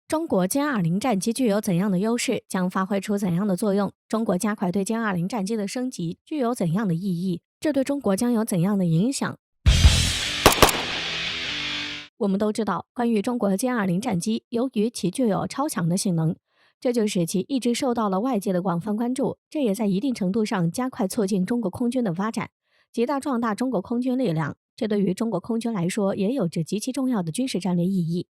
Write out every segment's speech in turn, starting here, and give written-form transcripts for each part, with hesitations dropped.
中国歼20战机具有怎样的优势，将发挥出怎样的作用？中国加快对歼20战机的升级具有怎样的意义？这对中国将有怎样的影响？我们都知道，关于中国歼20战机，由于其具有超强的性能，这就使其一直受到了外界的广泛关注。这也在一定程度上加快促进中国空军的发展，极大壮大中国空军力量。这对于中国空军来说，也有着极其重要的军事战略意义。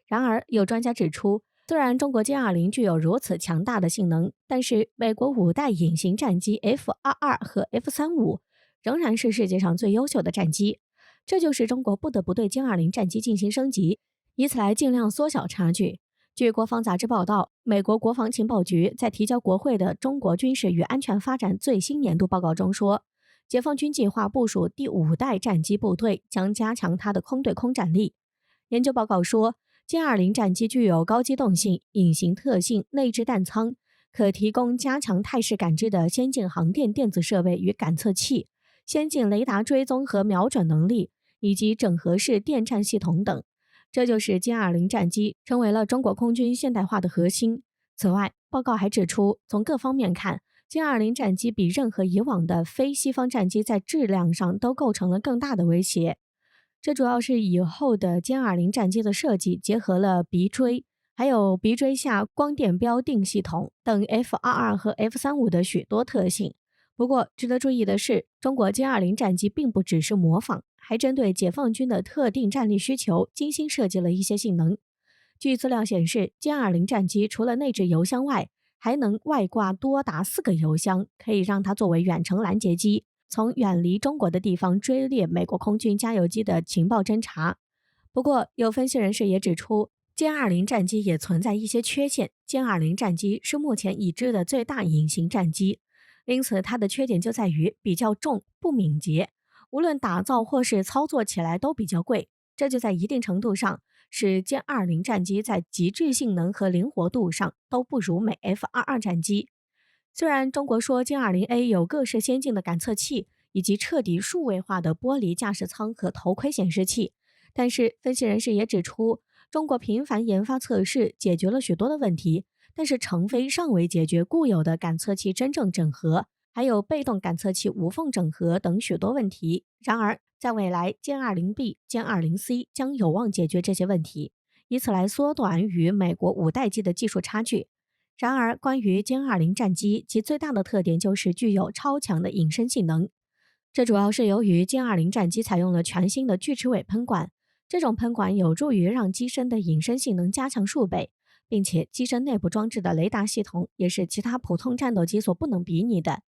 然而，有专家指出，虽然中国歼20具有如此强大的性能，但是美国5代隐形战机 F-22和 F-35仍然是世界上最优秀的战机。这就使中国不得不对歼20战机进行升级，以此来尽量缩小差距。据国防杂志报道，美国国防情报局在提交国会的《中国军事与安全发展最新年度报告》中说，解放军计划部署第5代战机部队，将加强它的空对空战力。研究报告说，歼20战机具有高机动性、隐形特性、内置弹舱，可提供加强态势感知的先进航电电子设备与感测器、先进雷达追踪和瞄准能力，以及整合式电战系统等。这就使歼20战机成为了中国空军现代化的核心。此外，报告还指出，从各方面看，歼20战机比任何以往的非西方战机在质量上都构成了更大的威胁。这主要是以后的歼20战机的设计结合了鼻锥，还有鼻锥下光电标定系统等 F-22和 F-35的许多特性。不过，值得注意的是，中国歼20战机并不只是模仿，还针对解放军的特定战力需求精心设计了一些性能。据资料显示，歼20战机除了内置油箱外，还能外挂多达4个油箱，可以让它作为远程拦截机，从远离中国的地方追猎美国空军加油机的情报侦察。不过，有分析人士也指出，歼20战机也存在一些缺陷。歼20战机是目前已知的最大隐形战机，因此它的缺点就在于比较重、不敏捷，无论打造或是操作起来都比较贵。这就在一定程度上使歼20战机在极致性能和灵活度上都不如美 F-22战机。虽然中国说歼 20A 有各式先进的感测器以及彻底数位化的玻璃驾驶舱和头盔显示器，但是分析人士也指出，中国频繁研发测试解决了许多的问题，但是成非尚未解决固有的感测器真正整合，还有被动感测器无缝整合等许多问题。然而，在未来，歼 20B、歼 20C 将有望解决这些问题，以此来缩短与美国5代机的技术差距。然而，关于歼20战机，其最大的特点就是具有超强的隐身性能。这主要是由于歼20战机采用了全新的锯齿尾喷管，这种喷管有助于让机身的隐身性能加强数倍，并且机身内部装置的雷达系统也是其他普通战斗机所不能比拟的。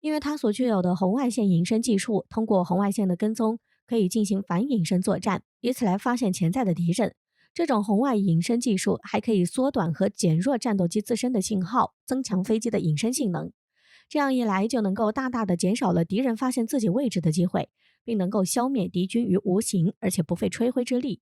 因为它所具有的红外线隐身技术，通过红外线的跟踪，可以进行反隐身作战，以此来发现潜在的敌人。这种红外隐身技术还可以缩短和减弱战斗机自身的信号，增强飞机的隐身性能。这样一来，就能够大大的减少了敌人发现自己位置的机会，并能够消灭敌军于无形，而且不费吹灰之力。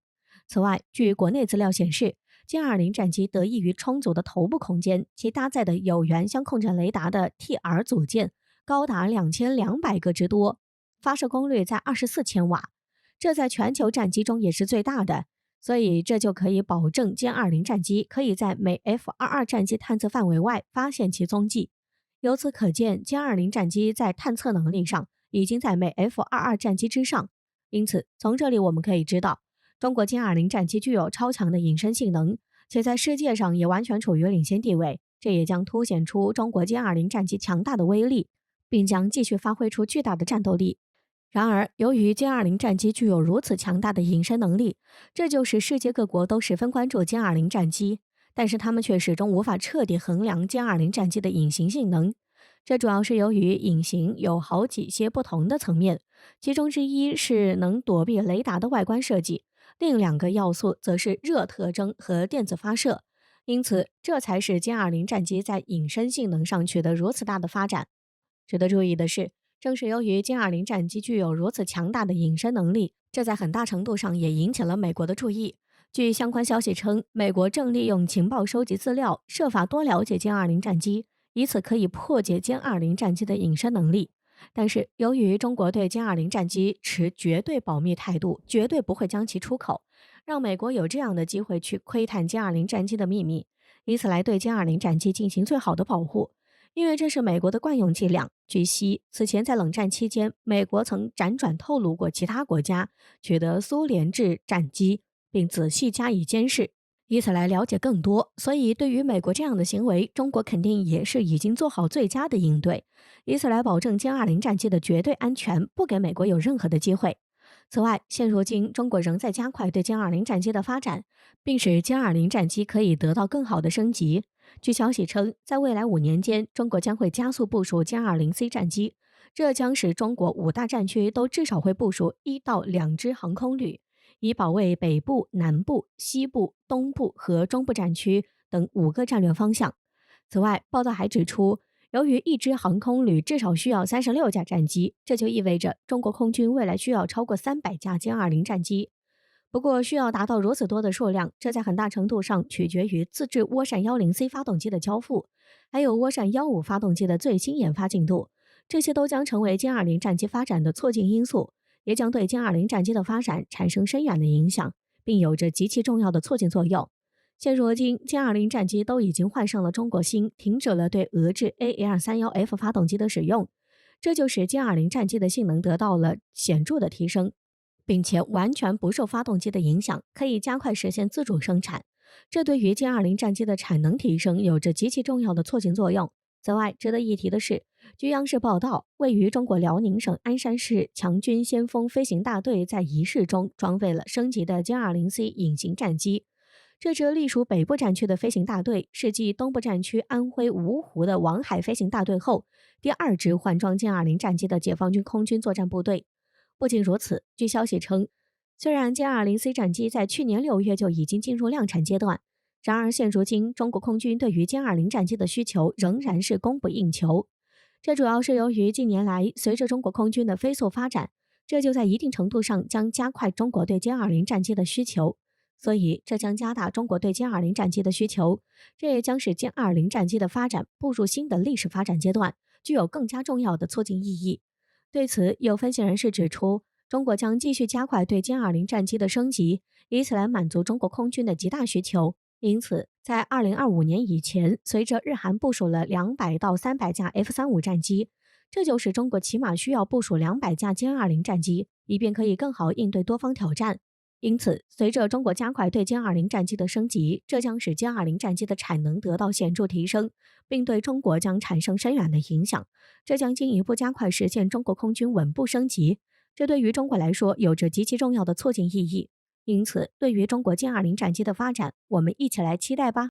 此外，据国内资料显示，歼20战机得益于充足的头部空间，其搭载的有源相控阵雷达的 TR 组件高达2200个之多，发射功率在24千瓦，这在全球战机中也是最大的。所以这就可以保证歼20战机可以在美 F-22战机探测范围外发现其踪迹。由此可见，歼20战机在探测能力上已经在美 F-22战机之上。因此，从这里我们可以知道，中国歼20战机具有超强的隐身性能，且在世界上也完全处于领先地位。这也将凸显出中国歼20战机强大的威力，并将继续发挥出巨大的战斗力。然而，由于歼20战机具有如此强大的隐身能力，这就使世界各国都十分关注歼20战机，但是他们却始终无法彻底衡量歼20战机的隐形性能。这主要是由于隐形有好几些不同的层面，其中之一是能躲避雷达的外观设计，另2个要素则是热特征和电子发射。因此，这才使歼20战机在隐身性能上取得如此大的发展。值得注意的是，正是由于歼20战机具有如此强大的隐身能力，这在很大程度上也引起了美国的注意。据相关消息称，美国正利用情报收集资料，设法多了解歼20战机，以此可以破解歼20战机的隐身能力。但是，由于中国对歼20战机持绝对保密态度，绝对不会将其出口，让美国有这样的机会去窥探歼20战机的秘密，以此来对歼20战机进行最好的保护。因为这是美国的惯用伎俩。据悉，此前在冷战期间，美国曾辗转透露过其他国家取得苏联制战机，并仔细加以监视，以此来了解更多。所以，对于美国这样的行为，中国肯定也是已经做好最佳的应对，以此来保证歼20战机的绝对安全，不给美国有任何的机会。此外，现如今中国仍在加快对歼20战机的发展，并使歼20战机可以得到更好的升级。据消息称，在未来5年间，中国将会加速部署歼20C 战机，这将使中国5大战区都至少会部署1到2支航空旅，以保卫北部、南部、西部、东部和中部战区等5个战略方向。此外，报道还指出，由于一支航空旅至少需要36架战机，这就意味着中国空军未来需要超过300架歼20战机。不过，需要达到如此多的数量，这在很大程度上取决于自制涡扇10C 发动机的交付，还有涡扇15发动机的最新研发进度。这些都将成为歼20战机发展的促进因素，也将对歼20战机的发展产生深远的影响，并有着极其重要的促进作用。现如今，歼20战机都已经换上了中国芯，停止了对俄制 AL31F 发动机的使用，这就使歼20战机的性能得到了显著的提升，并且完全不受发动机的影响，可以加快实现自主生产。这对于歼20战机的产能提升有着极其重要的促进作用。此外，值得一提的是，据央视报道，位于中国辽宁省鞍山市强军先锋飞行大队在仪式中装备了升级的歼20C 隐形战机。这支隶属北部战区的飞行大队是继东部战区安徽芜湖的王海飞行大队后，第2支换装歼20战机的解放军空军作战部队。不仅如此，据消息称，虽然歼20C 战机在去年6月就已经进入量产阶段，然而现如今中国空军对于歼20战机的需求仍然是供不应求。这主要是由于近年来随着中国空军的飞速发展，这就在一定程度上将加快中国对歼20战机的需求。所以，这将加大中国对歼20战机的需求，这也将使歼20战机的发展步入新的历史发展阶段，具有更加重要的促进意义。对此，有分析人士指出，中国将继续加快对歼20战机的升级，以此来满足中国空军的极大需求。因此，在2025年以前，随着日韩部署了200到300架 F-35战机，这就使中国起码需要部署200架歼20战机，以便可以更好应对多方挑战。因此，随着中国加快对歼20战机的升级，这将使歼20战机的产能得到显著提升，并对中国将产生深远的影响。这将进一步加快实现中国空军稳步升级，这对于中国来说有着极其重要的促进意义。因此，对于中国歼20战机的发展，我们一起来期待吧。